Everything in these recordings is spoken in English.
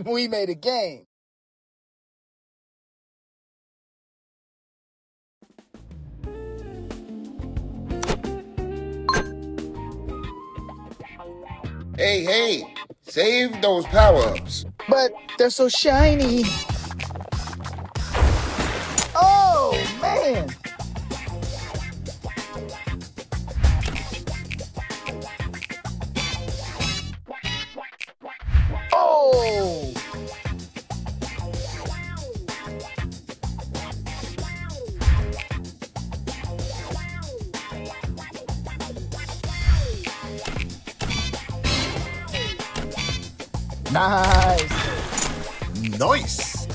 We made a game. Hey, save those power-ups. But they're so shiny. Oh, man. Oh. Nice. Nice.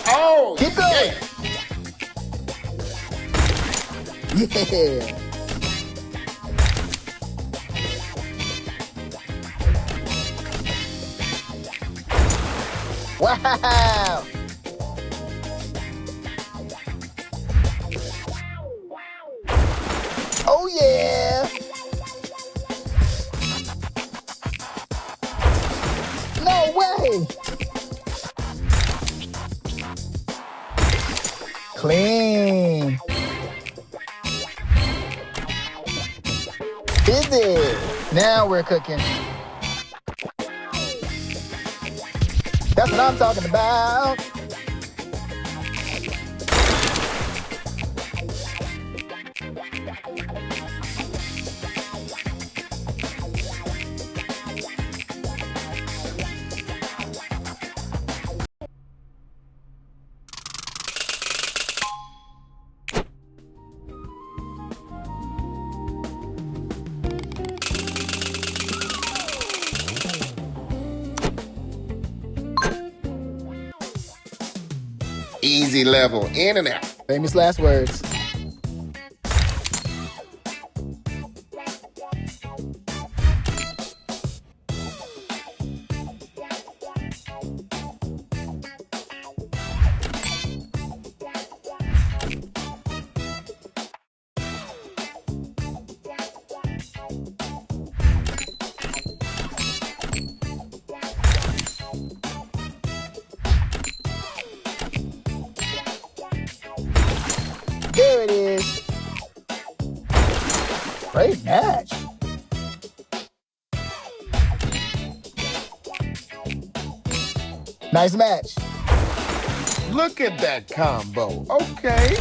Oh, Keep going. Yeah. Wow. Oh, yeah. No way. Clean. Busy. Now we're cooking. That's what I'm talking about. easy level, in and out. Famous last words. There it is. Great match. Nice match. Look at that combo. Okay.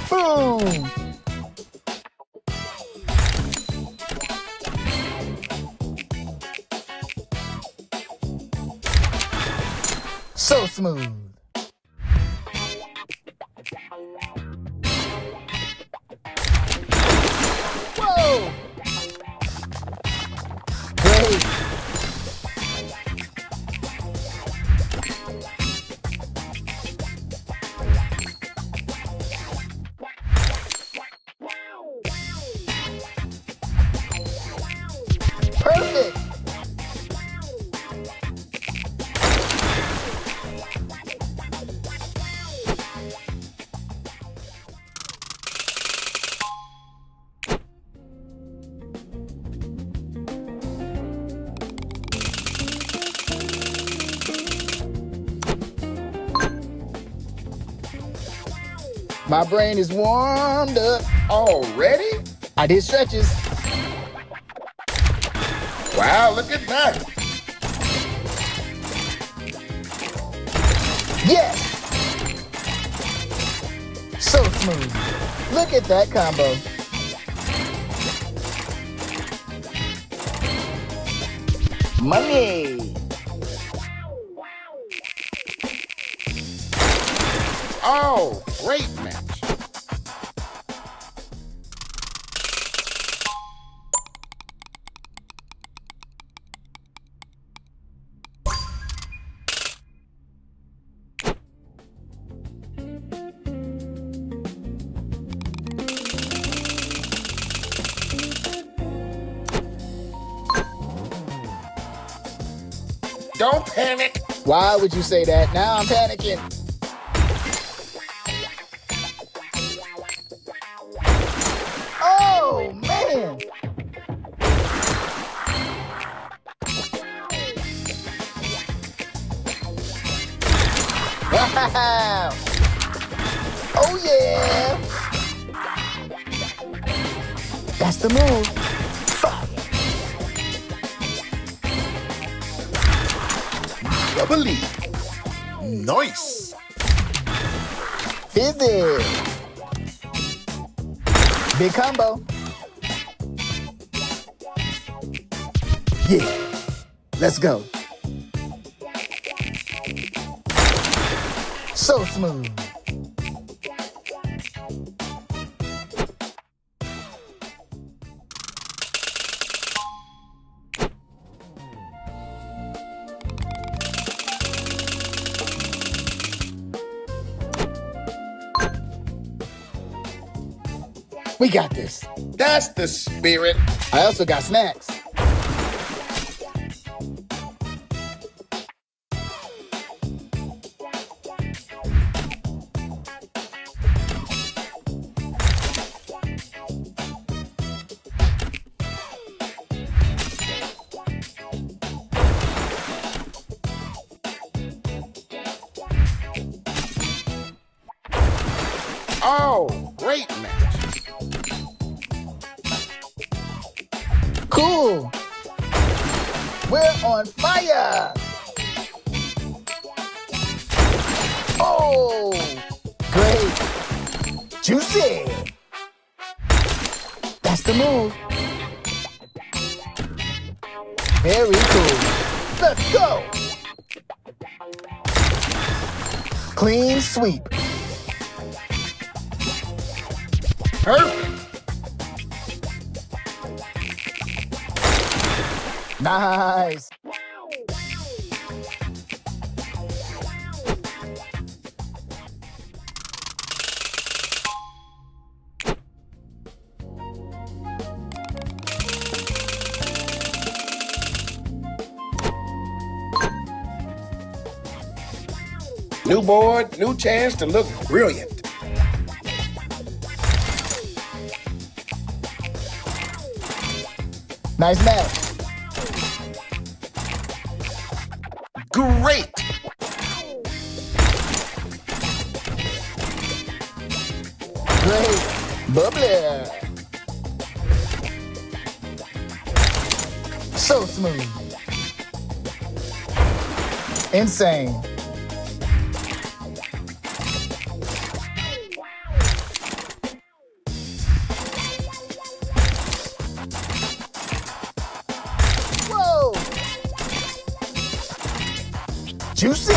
Boom. So smooth. Whoa. Great. Perfect. My brain is warmed up. Already? I did stretches. Wow, look at that. Yes. So smooth. Look at that combo. Money. Oh, great match. Don't panic. Why would you say that? Now I'm panicking. Wow! Oh yeah! That's the move. Fire! Bubbly. Nice. Fizzy! Big combo. Yeah, let's go. So smooth. We got this. That's the spirit. I also got snacks. Oh, great match. Cool. We're on fire. Oh, great. Juicy. That's the move. Very cool. Let's go. Clean sweep. Perfect. Nice. New board, new chance to look brilliant. Nice match. Great. Great. Bubbly. So smooth. Insane. Whoa. Juicy.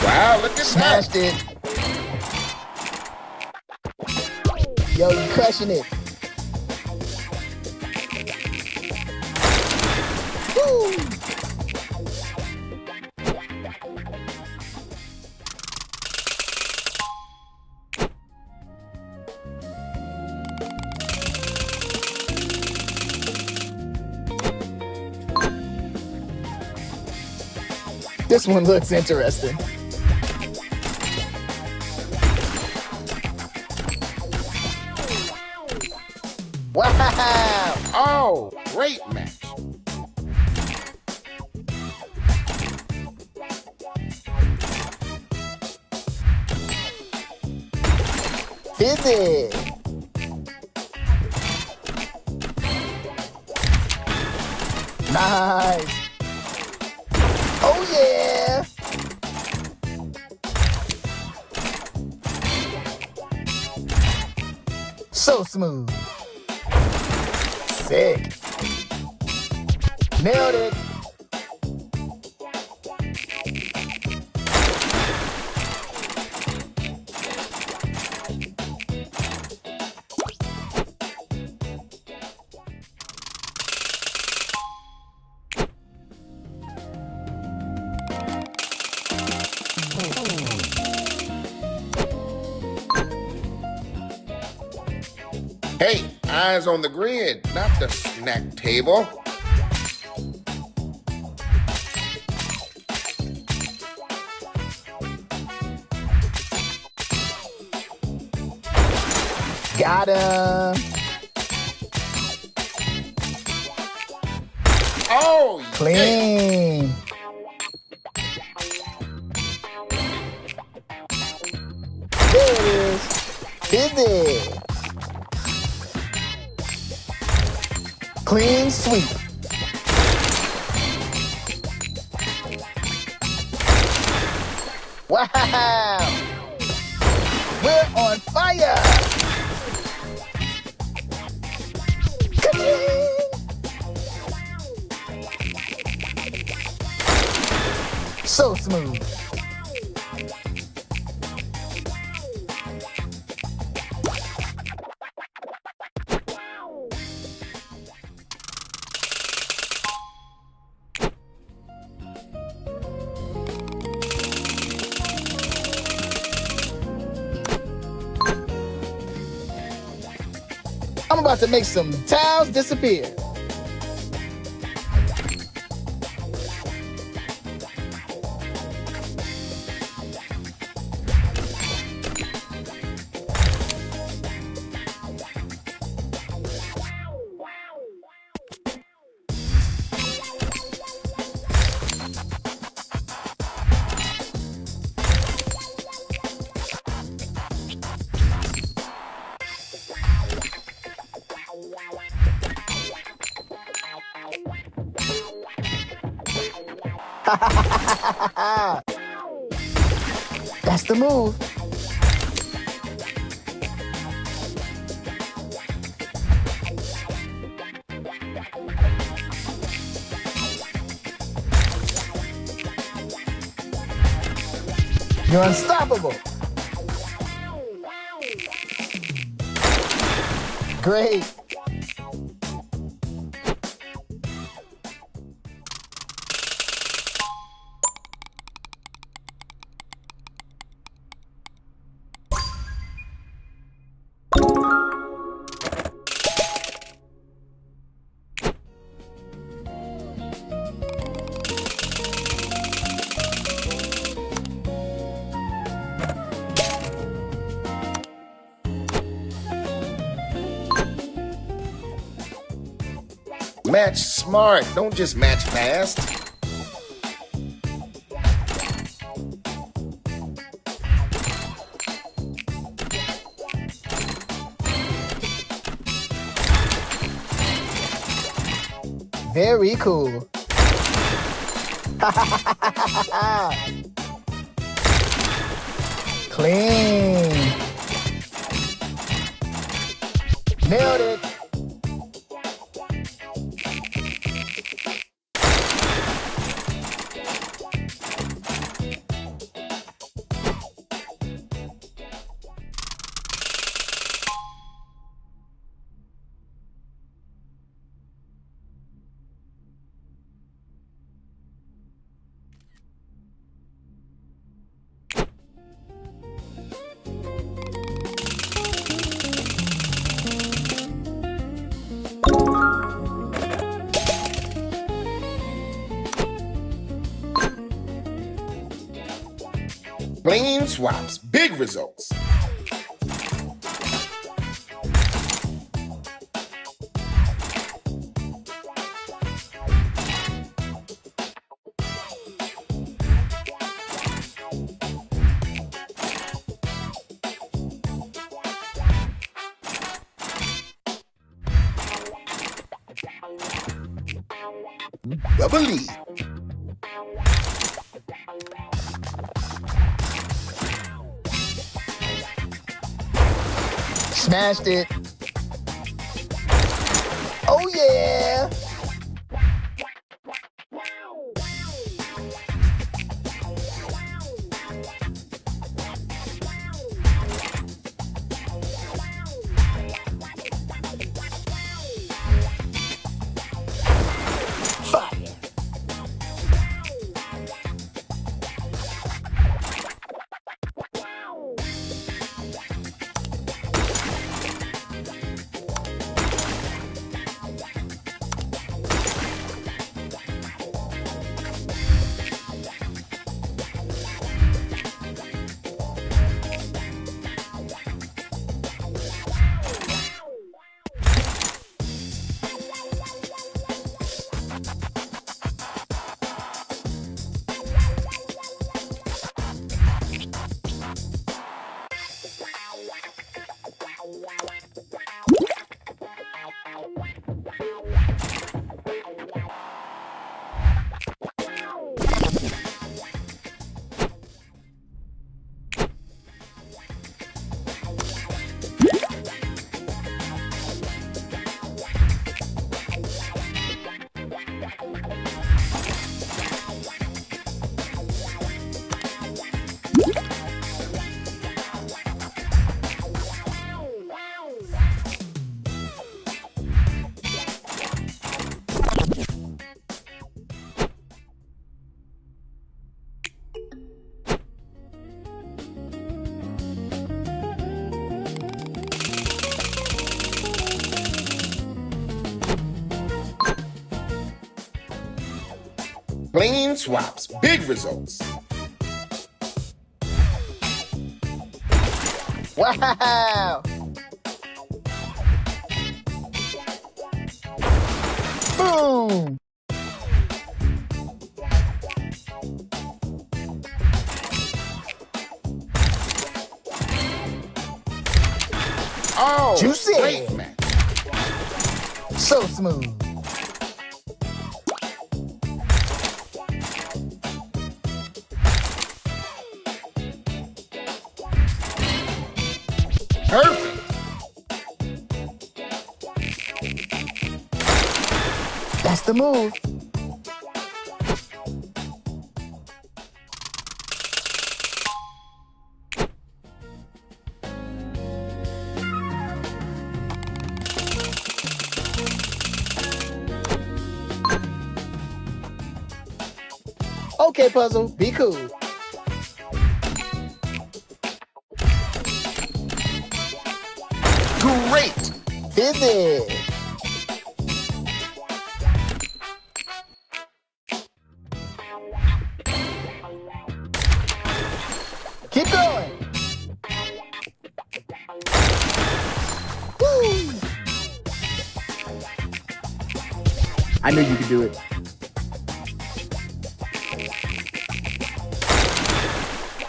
Wow, look at Smashed that. it. Yo, you crushing it. Woo. This one looks interesting. Wow! Oh, great match. Fizzy! Nice! Oh yeah! So smooth. Sick. Nailed it. Hey, eyes on the grid, not the snack table. Got him. Oh, Clean. There it is. Busy. Clean sweep. Wow. We're on fire. Ka-ching. So smooth. I'm about to make some towels disappear. That's the move. You're unstoppable. Great. Match smart, don't just match fast. Very cool. Clean. Nailed it. Clean swaps, big results. Bubbly. Smashed it. Oh yeah. Fire. Clean swaps, big results. Wow! Boom! Oh, Juicy! great match. So smooth. Perfect. That's the move. Okay, puzzle, be cool. Great. Vivid. Keep going. Woo! I knew you could do it.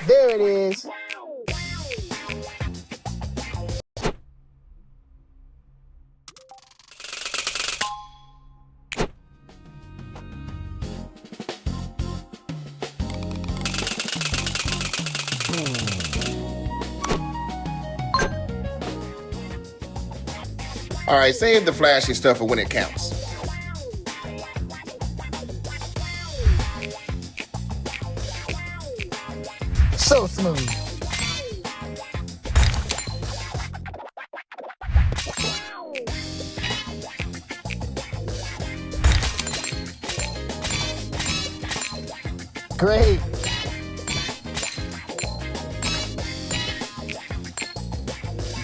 There it is. All right, save the flashy stuff for when it counts. So smooth. Great.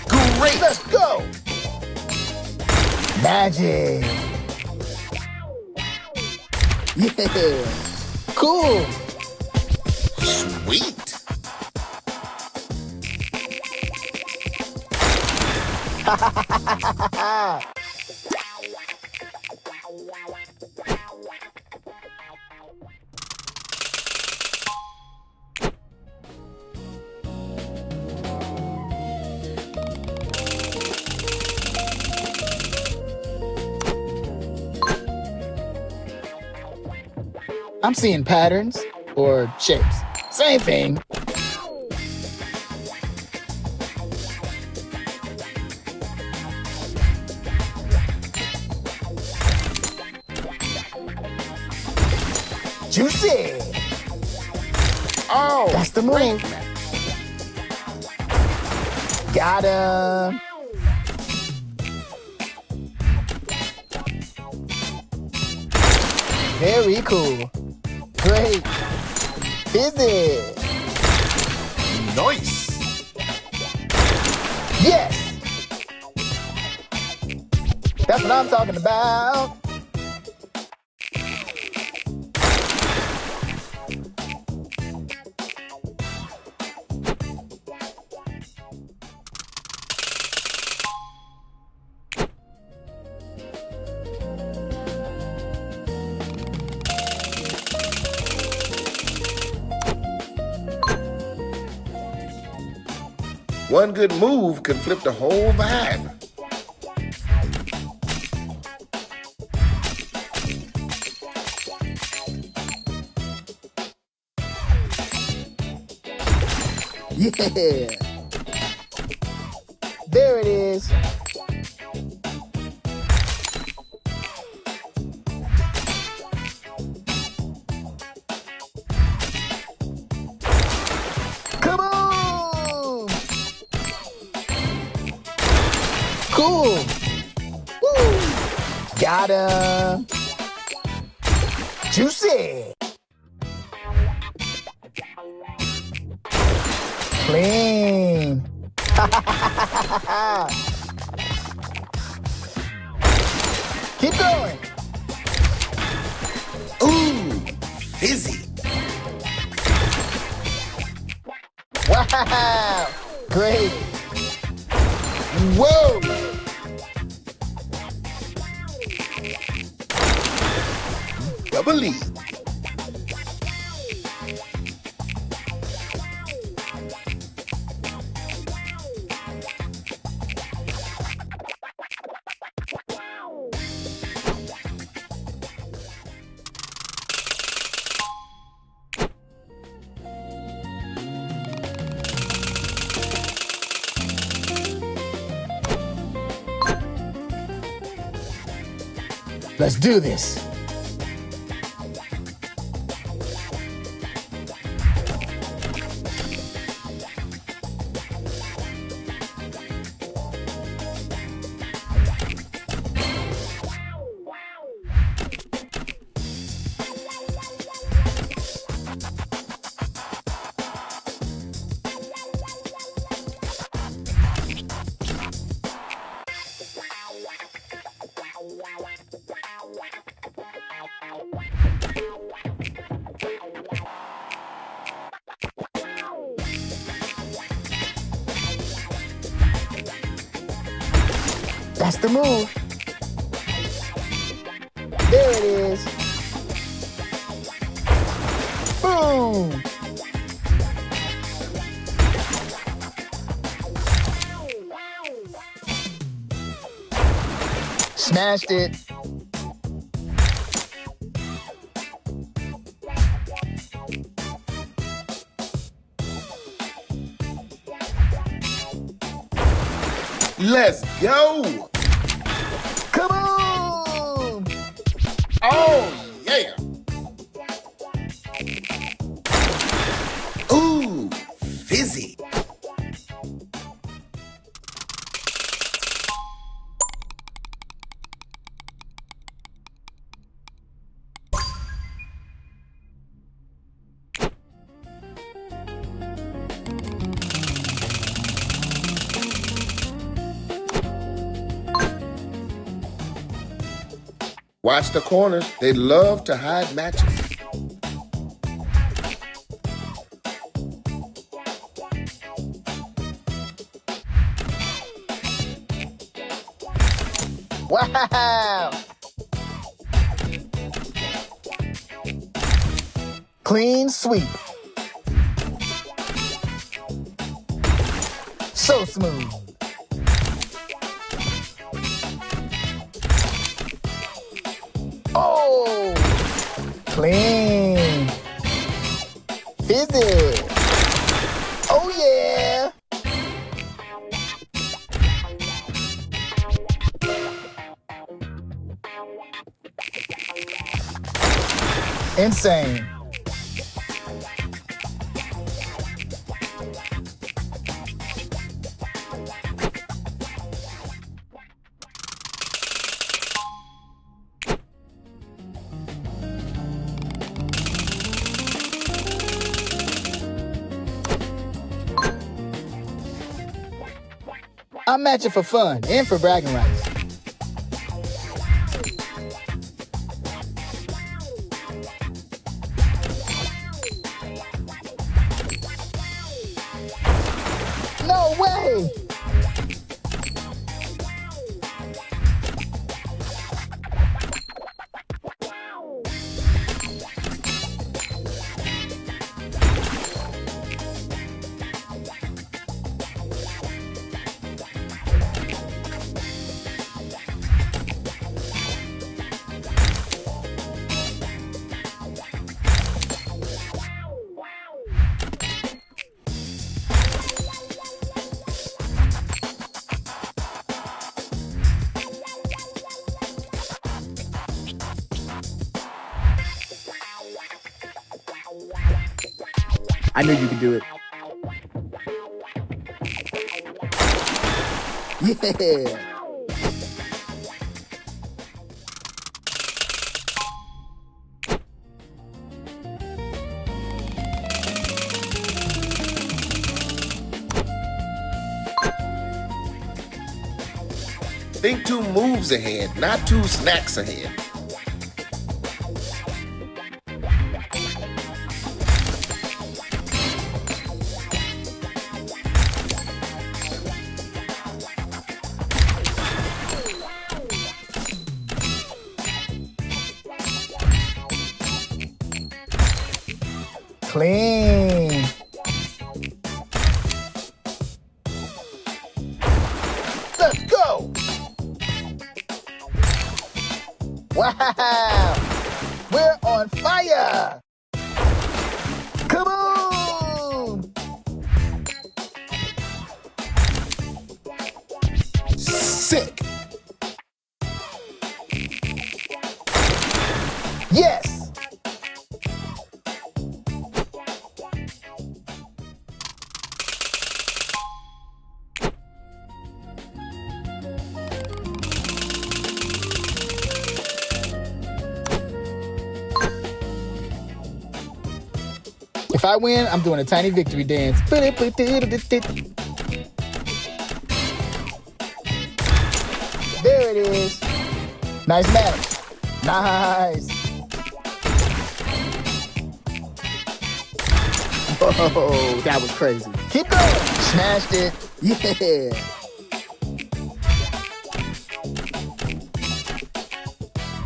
Great. Let's go. Magic. Yeah. Cool. Sweet. I'm seeing patterns or shapes. Same thing. Juicy. Oh, That's the great move. match. Got him. Very cool. Great. Vivid. Nice. Yes. That's what I'm talking about. One good move could flip the whole vibe. Yeah. There it is. Kaboom! Cool. Woo! Got him. Juicy. Clean. Keep going. Ooh, fizzy. Wow! Great! Whoa! Bubbly. Let's do this. That's the move. There it is. Boom! Smashed it. Let's go. Come on! Oh, yeah. Ooh, fizzy. Watch the corners. They love to hide matches. Wow! Clean sweep. So smooth. Oh! Clean. Fizzy. Oh yeah! Insane. I'm matching for fun and for bragging rights. No way! I knew you could do it. Yeah! Think 2 moves ahead, not 2 snacks ahead. Clean. Let's go. Wow. We're on fire. Kaboom. Sick. Yes. If I win, I'm doing a tiny victory dance. There it is. Nice match. Nice. Whoa, that was crazy. Keep going. Smashed it. Yeah.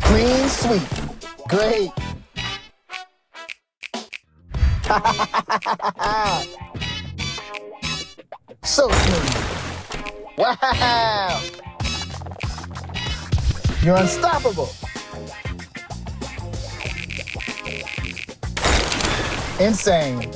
Clean sweep. Great. So smooth. Wow. You're unstoppable. Insane.